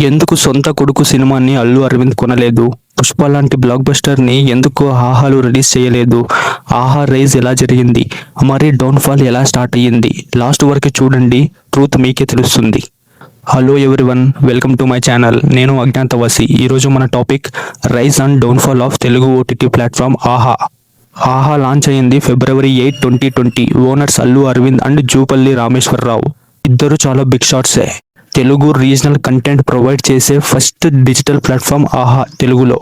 ఎందుకు సొంత కొడుకు సినిమాని అల్లు అరవింద్ కొనలేదు? పుష్ప లాంటి బ్లాక్ బస్టర్ ని ఎందుకు ఆహాలు రిలీజ్ చేయలేదు? ఆహా రైజ్ ఎలా జరిగింది? మరి డౌన్ఫాల్ ఎలా స్టార్ట్ అయ్యింది? లాస్ట్ వరకు చూడండి, ట్రూత్ మీకే తెలుస్తుంది. Hello everyone, welcome to my channel. నేను అజ్ఞాతవాసి. ఈరోజు మన topic rise and downfall of Telugu OTT platform Aha. Aha launch అయింది February 8, 2020. Owners Allu Aravind and Jupally Rameswararao. ఇద్దరు చాలా బిగ్ షాట్సే. తెలుగు రీజనల్ కంటెంట్ ప్రొవైడ్ చేసే ఫస్ట్ డిజిటల్ ప్లాట్ఫామ్ ఆహా తెలుగులో.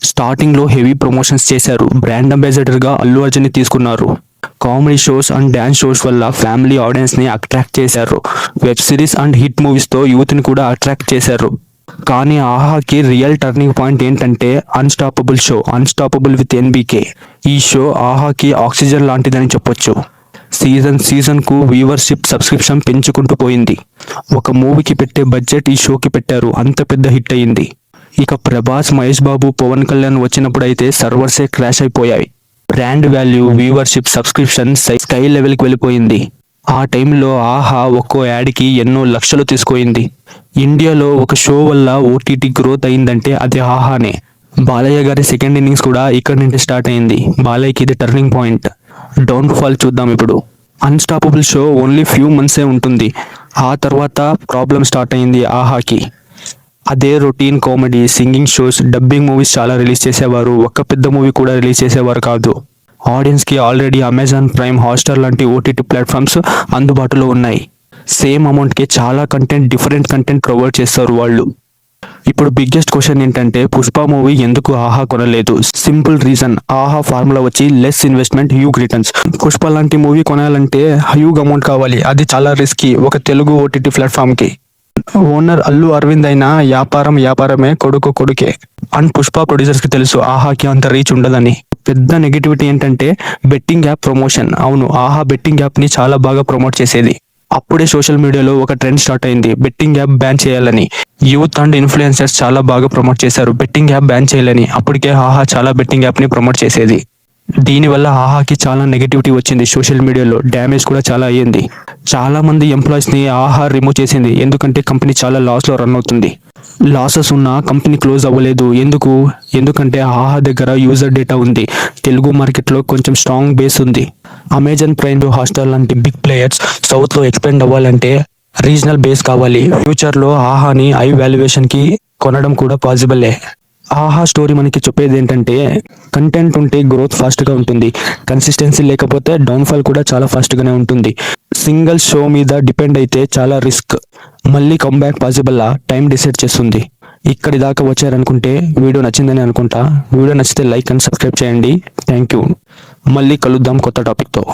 స్టార్టింగ్లో హెవీ ప్రమోషన్స్ చేశారు. బ్రాండ్ అంబాసిడర్గా అల్లు అర్జున్ని తీసుకున్నారు. Comedy shows and dance shows వల్ల ఫ్యామిలీ ఆడియన్స్ని అట్రాక్ట్ చేశారు. వెబ్ సిరీస్ అండ్ హిట్ మూవీస్తో యూత్ని కూడా అట్రాక్ట్ చేశారు. కానీ ఆహాకి రియల్ టర్నింగ్ పాయింట్ ఏంటంటే unstoppable show, unstoppable with NBK. ఈ షో ఆహాకి ఆక్సిజన్ లాంటిదని చెప్పొచ్చు. సీజన్కు వ్యూవర్షిప్, సబ్స్క్రిప్షన్ పెంచుకుంటూ పోయింది. ఒక మూవీకి పెట్టే బడ్జెట్ ఈ షోకి పెట్టారు. అంత పెద్ద హిట్ అయింది. ఇక ప్రభాస్, మహేష్ బాబు, పవన్ కళ్యాణ్ వచ్చినప్పుడు అయితే సర్వర్సే క్రాష్ అయిపోయాయి. Brand value, viewership, subscription sky లెవెల్కి వెళ్ళిపోయింది. ఆ టైంలో ఆహా ఒక్కో యాడ్కి ఎన్నో లక్షలు తీసుకుపోయింది. ఇండియాలో ఒక షో వల్ల ఓటీటీ గ్రోత్ అయిందంటే అది ఆహానే. బాలయ్య గారి సెకండ్ ఇన్నింగ్స్ కూడా ఇక్కడ నుండి స్టార్ట్ అయింది. బాలయ్యకి ఇది టర్నింగ్ పాయింట్. డౌన్ఫాల్ చూద్దాం ఇప్పుడు. అన్స్టాపబుల్ షో ఓన్లీ ఫ్యూ మంత్సే ఉంటుంది. ఆ తర్వాత ప్రాబ్లం స్టార్ట్ అయింది ఆహాకి. అదే routine comedy, singing shows, dubbing movies చాలా రిలీజ్ చేసేవారు. ఒక్క పెద్ద మూవీ కూడా రిలీజ్ చేసేవారు కాదు. ఆడియన్స్కి ఆల్రెడీ అమెజాన్ ప్రైమ్, హాట్స్టార్ లాంటి ఓటీటీ ప్లాట్ఫామ్స్ అందుబాటులో ఉన్నాయి. సేమ్ అమౌంట్కి చాలా డిఫరెంట్ కంటెంట్ ప్రొవైడ్ చేస్తారు వాళ్ళు. ఇప్పుడు బిగ్గెస్ట్ క్వశ్చన్ ఏంటంటే పుష్ప మూవీ ఎందుకు ఆహా కొనలేదు? సింపుల్ రీజన్, ఆహా ఫార్ములా వచ్చి less investment, huge returns. Pushpa లాంటి మూవీ కొనాలంటే హ్యూగ్ అమౌంట్ కావాలి. అది చాలా రిస్కీ ఒక తెలుగు ఓటీటీ ప్లాట్ఫామ్కి. ఓనర్ అల్లు అరవింద్ అయినా వ్యాపారమే, కొడుకే. అండ్ పుష్ప ప్రొడ్యూసర్స్కి తెలుసు ఆహాకి అంత రీచ్ ఉండదని. పెద్ద నెగిటివిటీ ఏంటంటే బెట్టింగ్ యాప్ ప్రమోషన్. అవును, ఆహా బెట్టింగ్ యాప్ని చాలా బాగా ప్రమోట్ చేసేది. అప్పుడే సోషల్ మీడియాలో ఒక ట్రెండ్ స్టార్ట్ అయింది, బెట్టింగ్ యాప్ బ్యాన్ చేయాలని. యూత్ అండ్ ఇన్ఫ్లుయెన్సర్స్ చాలా బాగా ప్రమోట్ చేశారు బెట్టింగ్ యాప్ బ్యాన్ చేయాలని. అప్పటికే ఆహా చాలా బెట్టింగ్ యాప్ని ప్రమోట్ చేసేది. దీనివల్ల ఆహాకి చాలా నెగిటివిటీ వచ్చింది. సోషల్ మీడియాలో డ్యామేజ్ కూడా చాలా అయ్యింది. చాలా మంది ఎంప్లాయీస్ని ఆహా రిమూవ్ చేసింది. ఎందుకంటే కంపెనీ చాలా లాస్లో రన్ అవుతుంది. లాసెస్ ఉన్న కంపెనీ క్లోజ్ అవ్వలేదు. ఎందుకంటే ఆహా దగ్గర యూజర్ డేటా ఉంది. తెలుగు మార్కెట్లో కొంచెం స్ట్రాంగ్ బేస్ ఉంది. అమెజాన్ ప్రైమ్, హాట్స్టార్ లాంటి బిగ్ ప్లేయర్స్ సౌత్లో ఎక్స్పెండ్ అవ్వాలంటే రీజనల్ బేస్ కావాలి. ఫ్యూచర్లో ఆహాని హై వాల్యుయేషన్కి కొనడం కూడా పాసిబులే. ఆహా స్టోరీ మనకి చెప్పేది ఏంటంటే కంటెంట్ ఉంటే గ్రోత్ ఫాస్ట్గా ఉంటుంది. కన్సిస్టెన్సీ లేకపోతే డౌన్ఫాల్ కూడా చాలా ఫాస్ట్గానే ఉంటుంది. సింగిల్ షో మీద డిపెండ్ అయితే చాలా రిస్క్. మళ్ళీ కమ్బ్యాక్ పాసిబుల్లా టైం డిసైడ్ చేస్తుంది. ఇక్కడి దాకా వచ్చారనుకుంటే వీడియో నచ్చిందని అనుకుంటా. వీడియో నచ్చితే లైక్ అండ్ సబ్స్క్రైబ్ చేయండి. Thank you. మళ్ళీ కలుద్దాం కొత్త టాపిక్తో.